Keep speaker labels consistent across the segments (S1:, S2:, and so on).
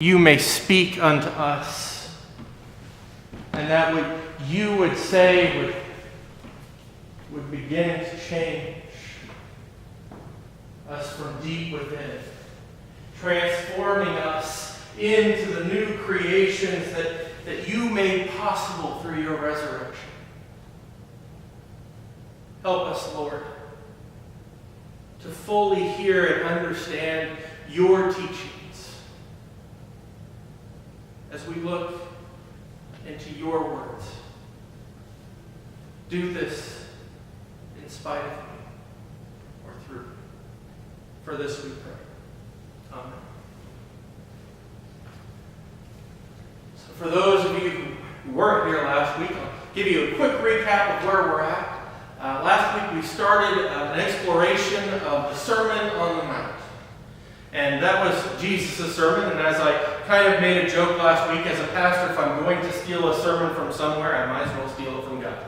S1: you may speak unto us, and that what you would say would begin to change us from deep within, transforming us into the new creations that you made possible through your resurrection. Help us, Lord, to fully hear and understand your teachings as we look into your words. Do this in spite of me or through me. For this we pray. Amen. So for those of you who weren't here last week, I'll give you a quick recap of where we're at. Last week we started an exploration of the Sermon on the Mount. And that was Jesus' sermon. And as I kind of made a joke last week, as a pastor, if I'm going to steal a sermon from somewhere, I might as well steal it from God.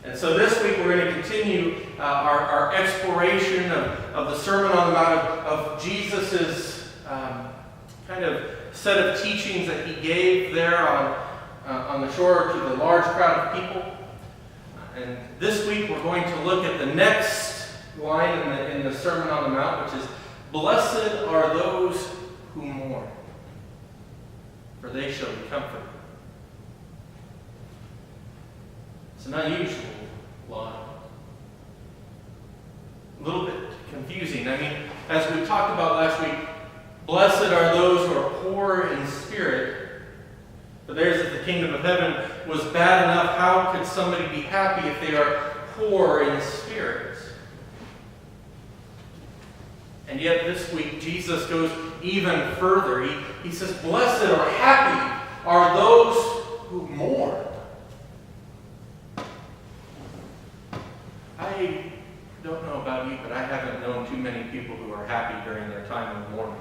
S1: And so this week we're going to continue our exploration of the Sermon on the Mount, of Jesus' kind of set of teachings that he gave there on the shore to the large crowd of people. And this week we're going to look at the next line in the Sermon on the Mount, which is, "Blessed are those who mourn, for they shall be comforted." It's an unusual line. A little bit confusing. I mean, as we talked about last week, blessed are those who are poor in spirit, for theirs is the kingdom of heaven, was bad enough. How could somebody be happy if they are poor in spirit? And yet this week, Jesus goes even further. He says, blessed or happy are those who mourn. I don't know about you, but I haven't known too many people who are happy during their time of mourning.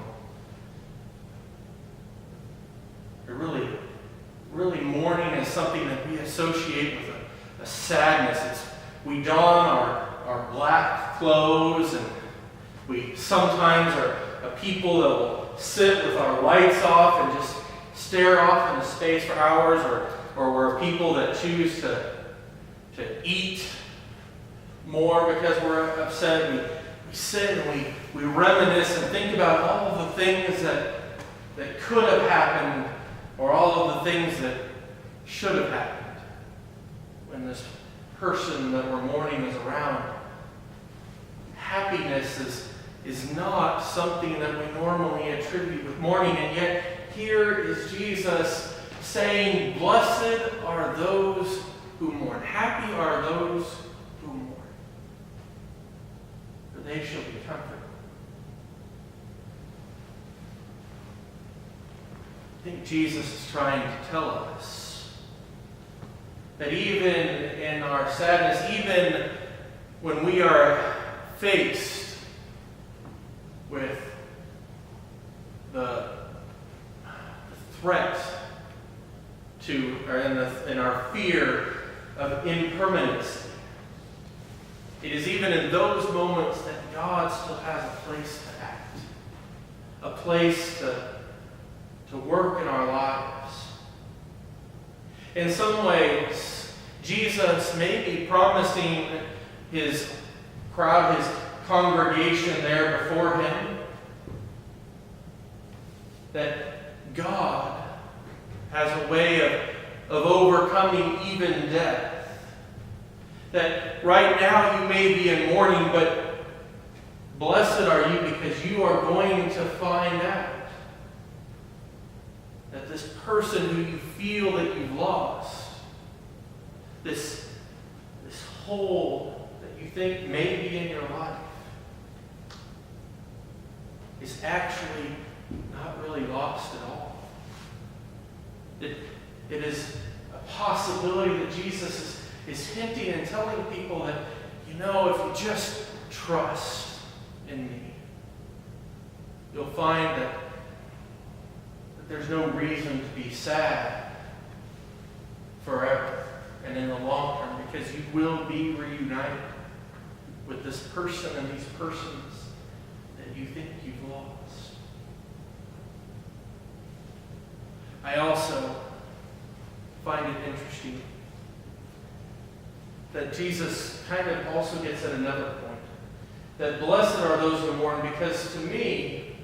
S1: Really, mourning is something that we associate with a sadness. We don our black clothes, and we sometimes are a people that will sit with our lights off and just stare off into space for hours, or we're people that choose to eat more because we're upset. We sit and we reminisce and think about all of the things that could have happened, or all of the things that should have happened when this person that we're mourning is around. Happiness is not something that we normally attribute with mourning, and yet here is Jesus saying, blessed are those who mourn. Happy are those who mourn, for they shall be comforted. I think Jesus is trying to tell us that even in our sadness, even when we are faced with the threat to, or in our fear of impermanence, it is even in those moments that God still has a place to act, a place to work in our lives. In some ways, Jesus may be promising his crowd, his congregation there before him, that God has a way of overcoming even death. That right now you may be in mourning, but blessed are you because you are going to find out that this person who you feel that you've lost, this hole that you think may be in your life, is actually not really lost at all. It is a possibility that Jesus is hinting and telling people that, if you just trust in me, you'll find that there's no reason to be sad forever and in the long term, because you will be reunited with this person and these persons that you think you've lost. I also find it interesting that Jesus kind of also gets at another point. That blessed are those who mourn, because to me,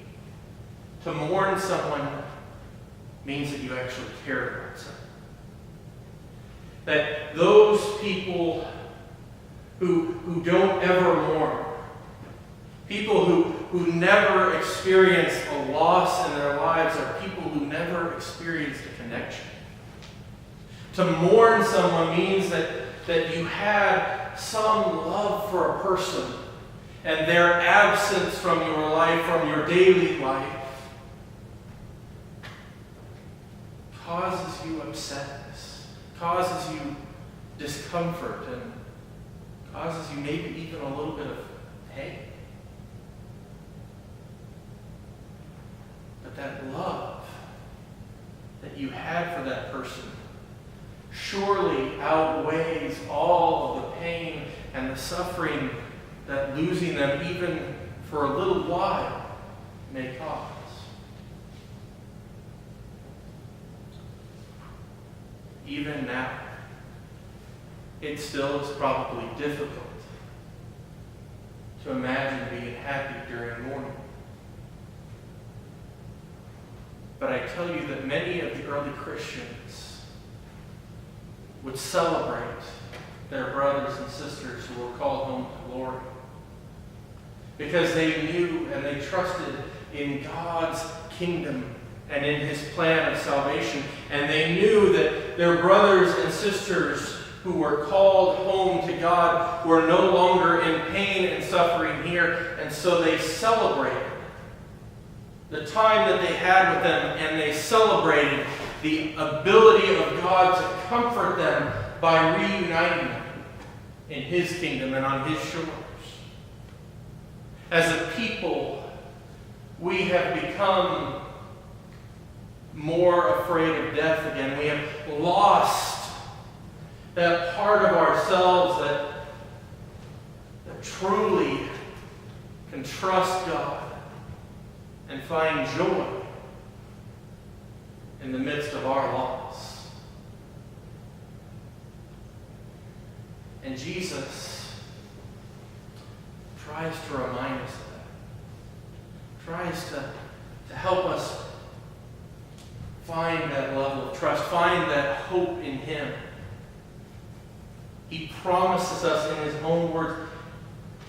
S1: to mourn someone means that you actually care about someone. That those people who don't ever mourn, people who never experience a loss in their lives, are people who never experienced a connection. To mourn someone means that you had some love for a person, and their absence from your life, from your daily life, causes you upsetness, causes you discomfort, and causes you maybe even a little bit of pain. But that love that you had for that person surely outweighs all of the pain and the suffering that losing them, even for a little while, may cause. Even now, it still is probably difficult to imagine being happy during mourning. But I tell you that many of the early Christians would celebrate their brothers and sisters who were called home to glory, because they knew and they trusted in God's kingdom and in His plan of salvation. And they knew that their brothers and sisters who were called home to God were no longer in pain and suffering here. And so they celebrated the time that they had with them, and they celebrated the ability of God to comfort them by reuniting them in His kingdom and on His shores. As a people, we have become more afraid of death again. We have lost that part of ourselves that truly can trust God and find joy in the midst of our loss. And Jesus tries to remind us of that. Tries to help us find that level of trust, find that hope in Him. He promises us in His own words,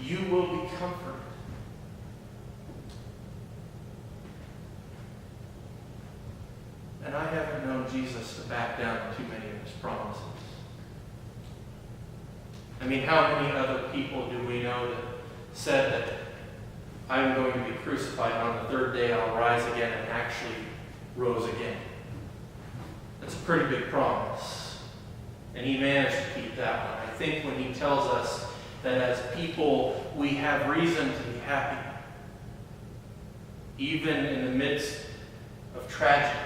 S1: you will be comforted. And I haven't known Jesus to back down too many of His promises. I mean, how many other people do we know that said that I'm going to be crucified, and on the third day I'll rise again, and actually rose again? That's a pretty big promise. And He managed to keep that one. I think when He tells us that as people we have reason to be happy, even in the midst of tragedy,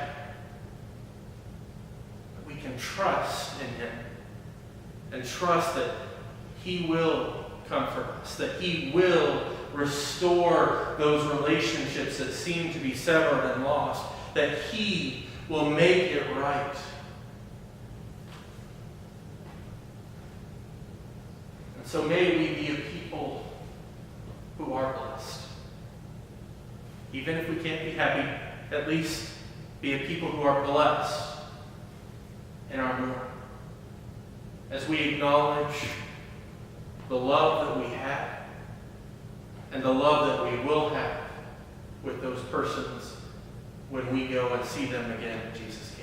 S1: we can trust in Him and trust that He will comfort us, that He will restore those relationships that seem to be severed and lost, that He will make it right. And so may we be a people who are blessed. Even if we can't be happy, at least be a people who are blessed in our mourning, as we acknowledge the love that we have and the love that we will have with those persons when we go and see them again in Jesus'